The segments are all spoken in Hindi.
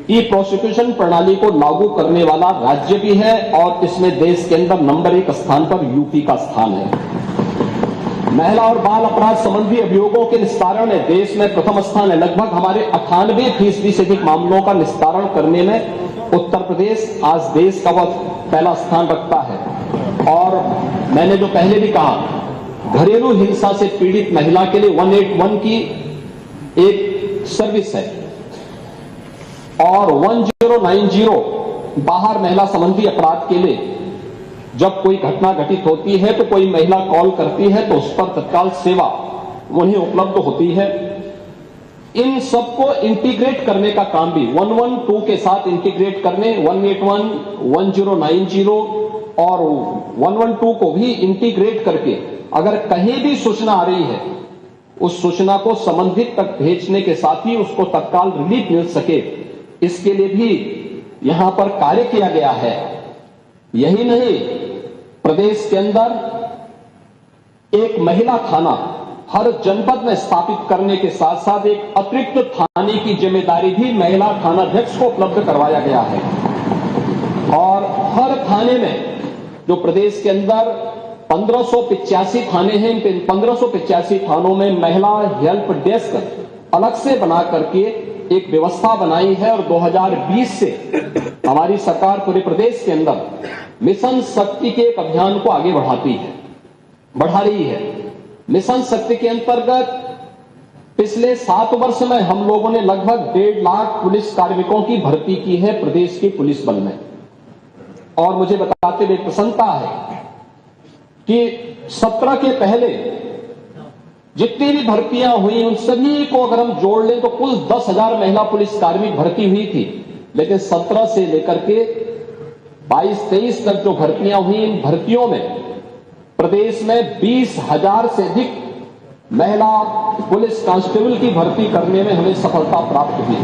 ई प्रोसिक्यूशन प्रणाली को लागू करने वाला राज्य भी है और इसमें देश के अंदर नंबर 1 स्थान पर यूपी का स्थान है। महिला और बाल अपराध संबंधी अभियोगों के निस्तारण में देश में प्रथम स्थान है। लगभग हमारे 98% से अधिक मामलों का निस्तारण करने में उत्तर प्रदेश आज देश का वह पहला स्थान रखता है। और मैंने जो पहले भी कहा, घरेलू हिंसा से पीड़ित महिला के लिए 181 की एक सर्विस है और 1090 बाहर महिला संबंधी अपराध के लिए जब कोई घटना घटित होती है तो कोई महिला कॉल करती है तो उस पर तत्काल सेवा उन्हें उपलब्ध होती है। इन सबको इंटीग्रेट करने का काम भी 112 के साथ इंटीग्रेट करने, 181, 1090 और 112 को भी इंटीग्रेट करके अगर कहीं भी सूचना आ रही है उस सूचना को संबंधित तक भेजने के साथ ही उसको तत्काल रिलीफ मिल सके, इसके लिए भी यहां पर कार्य किया गया है। यही नहीं, प्रदेश के अंदर एक महिला थाना हर जनपद में स्थापित करने के साथ साथ एक अतिरिक्त थाने की जिम्मेदारी भी महिला थानाध्यक्ष को उपलब्ध करवाया गया है। और हर थाने में जो प्रदेश के अंदर 1585 थाने हैं, इन 1585 थानों में महिला हेल्प डेस्क अलग से बना करके एक व्यवस्था बनाई है। और 2020 से हमारी सरकार पूरे प्रदेश के अंदर मिशन शक्ति के एक अभियान को आगे बढ़ा रही है। मिशन शक्ति के अंतर्गत पिछले 7 वर्ष में हम लोगों ने लगभग 1.5 लाख पुलिस कार्मिकों की भर्ती की है प्रदेश के पुलिस बल में। और मुझे बताते हुए प्रसन्नता है कि 17 के पहले जितनी भी भर्तियां हुई उन सभी को अगर हम जोड़ लें तो कुल 10,000 महिला पुलिस कार्मिक भर्ती हुई थी। लेकिन 17 से लेकर के 22-23 तक जो भर्तियां हुई, इन भर्तियों में प्रदेश में 20,000 से अधिक महिला पुलिस कांस्टेबल की भर्ती करने में हमें सफलता प्राप्त हुई।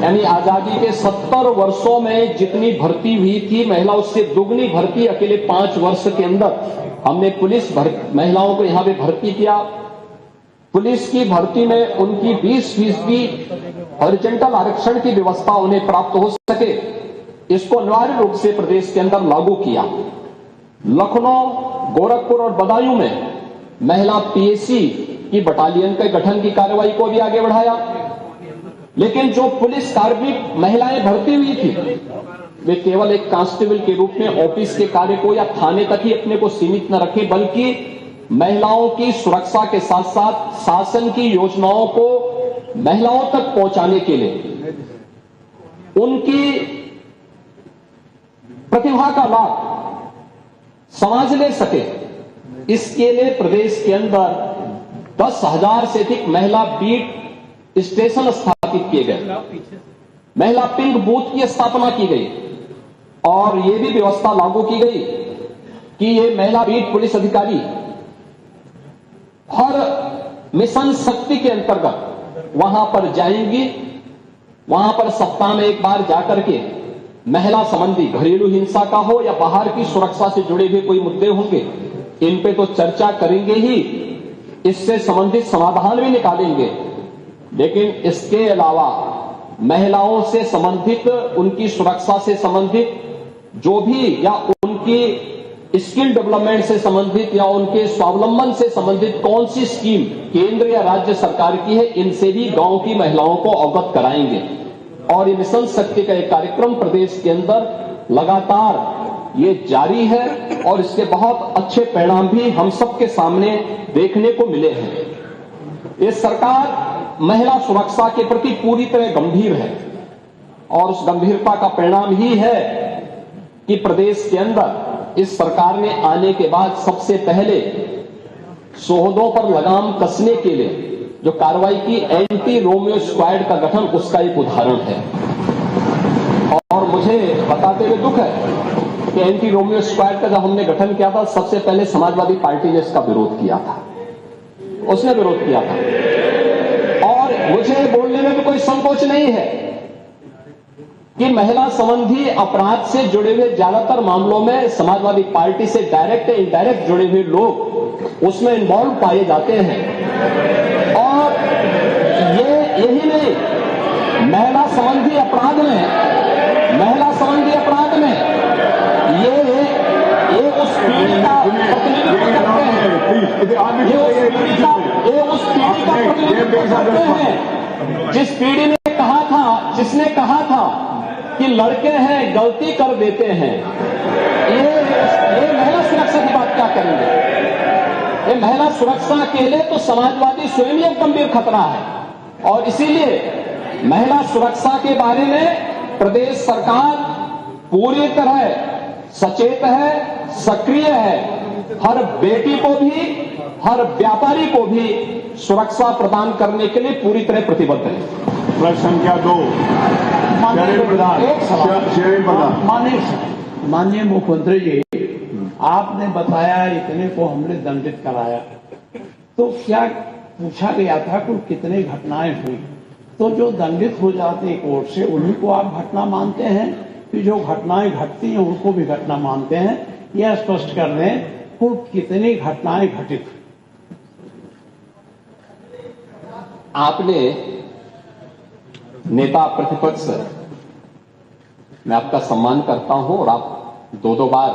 यानी आजादी के 70 वर्षों में जितनी भर्ती हुई थी महिला, उससे दुगनी भर्ती अकेले 5 वर्ष के अंदर हमने पुलिस महिलाओं को यहां पे भर्ती किया। पुलिस की भर्ती में उनकी 20% हॉरिजॉन्टल आरक्षण की व्यवस्था उन्हें प्राप्त हो सके, इसको अनिवार्य रूप से प्रदेश के अंदर लागू किया। लखनऊ, गोरखपुर और बदायूं में महिला पीएसी की बटालियन के गठन की कार्रवाई को भी आगे बढ़ाया। लेकिन जो पुलिस कार्मिक महिलाएं भर्ती हुई थी वे केवल एक कांस्टेबल के रूप में ऑफिस के कार्य को या थाने तक ही अपने को सीमित न रखें, बल्कि महिलाओं की सुरक्षा के साथ साथ शासन की योजनाओं को महिलाओं तक पहुंचाने के लिए उनकी प्रतिभा का लाभ समाज ले सके, इसके लिए प्रदेश के अंदर 10,000 से अधिक महिला बीट स्टेशन स्थापित किए गए, महिला पिंक बूथ की स्थापना की गई और यह भी व्यवस्था लागू की गई कि ये महिला बीट पुलिस अधिकारी हर मिशन शक्ति के अंतर्गत वहां पर जाएंगी। वहां पर सप्ताह में एक बार जाकर के महिला संबंधी घरेलू हिंसा का हो या बाहर की सुरक्षा से जुड़े हुए कोई मुद्दे होंगे, इन पे तो चर्चा करेंगे ही, इससे संबंधित समाधान भी निकालेंगे। लेकिन इसके अलावा महिलाओं से संबंधित, उनकी सुरक्षा से संबंधित जो भी या उनकी स्किल डेवलपमेंट से संबंधित या उनके स्वावलंबन से संबंधित कौन सी स्कीम केंद्र या राज्य सरकार की है, इनसे भी गांव की महिलाओं को अवगत कराएंगे। और ये मिशन शक्ति का एक कार्यक्रम प्रदेश के अंदर लगातार ये जारी है और इसके बहुत अच्छे परिणाम भी हम सबके सामने देखने को मिले हैं। ये सरकार महिला सुरक्षा के प्रति पूरी तरह गंभीर है और उस गंभीरता का परिणाम ही है कि प्रदेश के अंदर इस सरकार ने आने के बाद सबसे पहले सोहदों पर लगाम कसने के लिए जो कार्रवाई की एंटी रोमियो स्क्वाड का गठन, उसका एक उदाहरण है। और मुझे बताते हुए दुख है कि एंटी रोमियो स्क्वाड का जब हमने गठन किया था, सबसे पहले समाजवादी पार्टी ने इसका विरोध किया था, उसने विरोध किया था। और मुझे बोलने में भी कोई संकोच नहीं है कि महिला संबंधी अपराध से जुड़े हुए ज्यादातर मामलों में समाजवादी पार्टी से डायरेक्ट या इनडायरेक्ट जुड़े हुए लोग उसमें इन्वॉल्व पाए जाते हैं। और यही नहीं, महिला संबंधी अपराध में ये उस पीढ़ी का प्रतिनिधित्व करते हैं, ये उस पीढ़ी का प्रतिनिधित्व करते हैं जिस पीढ़ी ने जिसने कहा था कि लड़के हैं गलती कर देते हैं। ये महिला सुरक्षा की बात क्या करेंगे? ये महिला सुरक्षा के लिए तो समाजवादी स्वयं एक गंभीर खतरा है, और इसीलिए महिला सुरक्षा के बारे में प्रदेश सरकार पूरी तरह सचेत है, सक्रिय है। हर बेटी को भी, हर व्यापारी को भी सुरक्षा प्रदान करने के लिए पूरी तरह प्रतिबद्ध है। प्रश्न संख्या 2 माननीय मुख्यमंत्री जी, आपने बताया इतने को हमने दंडित कराया, तो क्या पूछा गया था कुल कितने घटनाएं हुई? तो जो दंडित हो जाते हैं कोर्ट से, उन्हीं को आप घटना मानते हैं कि जो घटनाएं घटती हैं उनको भी घटना मानते हैं? यह स्पष्ट कर दें कुल कितनी घटनाएं घटित? आपने नेता प्रतिपक्ष, मैं आपका सम्मान करता हूं, और आप दो बार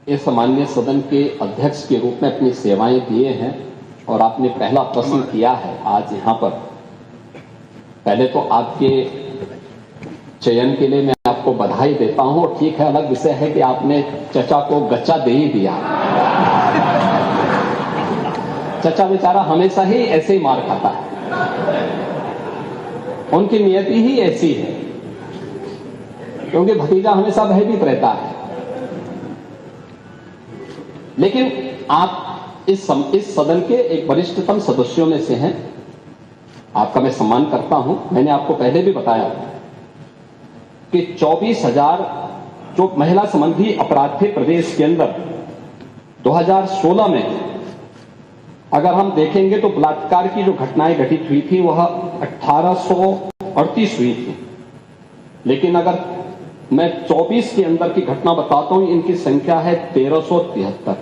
इस माननीय सदन के अध्यक्ष के रूप में अपनी सेवाएं दिए हैं, और आपने पहला प्रश्न किया है आज यहां पर। पहले तो आपके चयन के लिए मैं आपको बधाई देता हूं, और ठीक है, अलग विषय है कि आपने चचा को गच्चा दे ही दिया। चचा बेचारा हमेशा ही ऐसे ही मार खाता है, उनकी नियति ही ऐसी है, क्योंकि भतीजा हमेशा भयभीत रहता है। लेकिन आप इस सदन के एक वरिष्ठतम सदस्यों में से हैं, आपका मैं सम्मान करता हूं। मैंने आपको पहले भी बताया कि 24,000 जो महिला संबंधी अपराध थे प्रदेश के अंदर 2016 में, अगर हम देखेंगे तो बलात्कार की जो घटनाएं घटित हुई थी वह 1838 हुई थी। लेकिन अगर मैं 24 के अंदर की घटना बताता हूं, इनकी संख्या है 1373।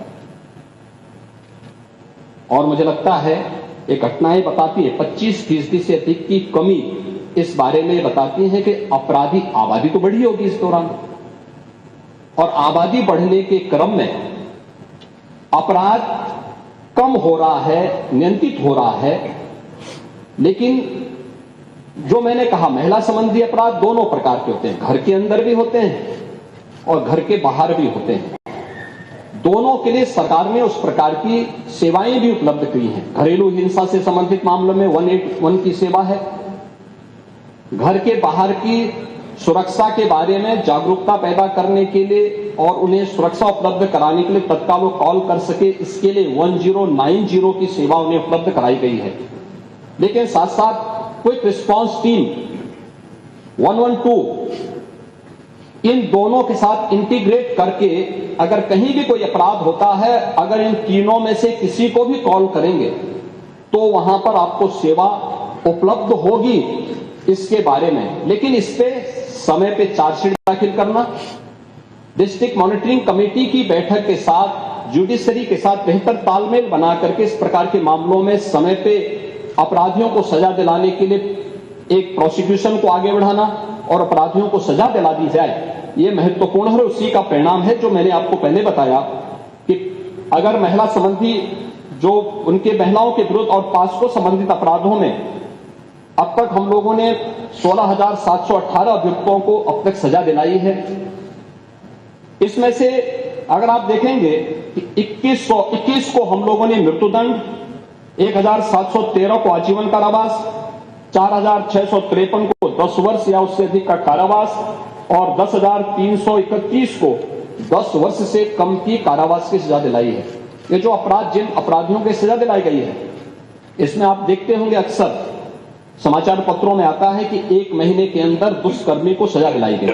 और मुझे लगता है ये घटनाएं बताती है 25% से अधिक की कमी इस बारे में बताती है कि अपराधी आबादी तो बढ़ी होगी इस दौरान, और आबादी बढ़ने के क्रम में अपराध कम हो रहा है, नियंत्रित हो रहा है। लेकिन जो मैंने कहा, महिला संबंधी अपराध दोनों प्रकार के होते हैं, घर के अंदर भी होते हैं और घर के बाहर भी होते हैं। दोनों के लिए सरकार ने उस प्रकार की सेवाएं भी उपलब्ध की हैं। घरेलू हिंसा से संबंधित मामलों में 181 की सेवा है। घर के बाहर की सुरक्षा के बारे में जागरूकता पैदा करने के लिए और उन्हें सुरक्षा उपलब्ध कराने के लिए तत्काल वो कॉल कर सके, इसके लिए 1090 की सेवा उन्हें उपलब्ध कराई गई है। लेकिन साथ साथ क्विक रिस्पांस टीम 112, इन दोनों के साथ इंटीग्रेट करके अगर कहीं भी कोई अपराध होता है, अगर इन तीनों में से किसी को भी कॉल करेंगे तो वहां पर आपको सेवा उपलब्ध होगी इसके बारे में। लेकिन इस पे समय पे चार्जशीट दाखिल करना, डिस्ट्रिक्ट मॉनिटरिंग कमेटी की बैठक के साथ जुडिशरी के साथ बेहतर तालमेल बना करके इस प्रकार के मामलों में समय पे अपराधियों को सजा दिलाने के लिए एक प्रोसिक्यूशन को आगे बढ़ाना और अपराधियों को सजा दिला दी जाए, ये महत्वपूर्ण है। उसी का परिणाम है जो मैंने आपको पहले बताया कि अगर महिला संबंधी जो उनके महिलाओं के विरुद्ध और पास्को संबंधित अपराधों में अब तक हम लोगों ने 16,718 अभियुक्तों को अब तक सजा दिलाई है। इसमें से अगर आप देखेंगे कि 21 को हम लोगों ने मृत्युदंड, 1,713 को आजीवन कारावास, 4,653 को 10 वर्ष या उससे अधिक का कारावास और 10,331 को 10 वर्ष से कम की कारावास की सजा दिलाई है। ये जो जिन अपराधियों की सजा दिलाई गई है, इसमें आप देखते होंगे अक्सर समाचार पत्रों में आता है कि 1 महीने के अंदर दुष्कर्मी को सजा दिलाई गई।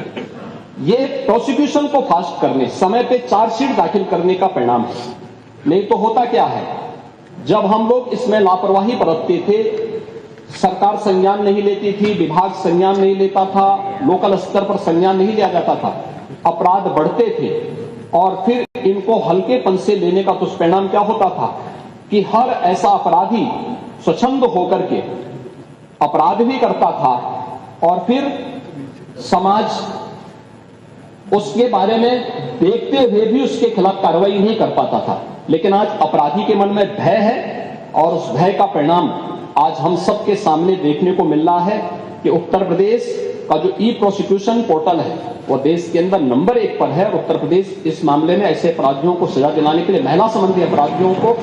ये प्रोसिक्यूशन को फास्ट करने, समय पे चार्जशीट दाखिल करने का परिणाम है। नहीं तो होता क्या है, जब हम लोग इसमें लापरवाही बरतते थे, सरकार संज्ञान नहीं लेती थी, विभाग संज्ञान नहीं लेता था, लोकल स्तर पर संज्ञान नहीं लिया जाता था, अपराध बढ़ते थे और फिर इनको हल्केपन से लेने का दुष्परिणाम क्या होता था कि हर ऐसा अपराधी स्वच्छंद होकर के अपराध भी करता था और फिर समाज उसके बारे में देखते हुए भी उसके खिलाफ कार्रवाई नहीं कर पाता था। लेकिन आज अपराधी के मन में भय है और उस भय का परिणाम आज हम सबके सामने देखने को मिल रहा है कि उत्तर प्रदेश का जो ई प्रोसिक्यूशन पोर्टल है वो देश के अंदर नंबर 1 पर है। और उत्तर प्रदेश इस मामले में ऐसे अपराधियों को सजा दिलाने के लिए, महिला संबंधी अपराधियों को,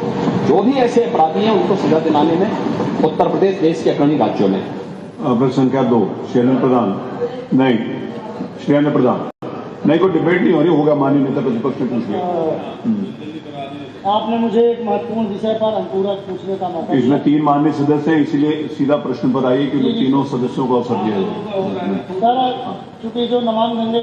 जो भी ऐसे अपराधी हैं उनको सजा दिलाने में उत्तर प्रदेश देश के अग्रणी राज्यों में। प्रश्न संख्या 2 शैलेंद्र प्रधान। नहीं, शैलेंद्र प्रधान नहीं, कोई डिबेट नहीं हो रही, होगा माननीय नेता प्रतिपक्ष ने पूछ लिया। आपने मुझे एक महत्वपूर्ण विषय पर अनुपूरक पूछने का मौका दिया। इसमें 3 माननीय सदस्य हैं, इसलिए सीधा प्रश्न पर आइए कि तीनों सदस्यों को अवसर दिया जाए। सर, चूंकि जो नमामि गंगे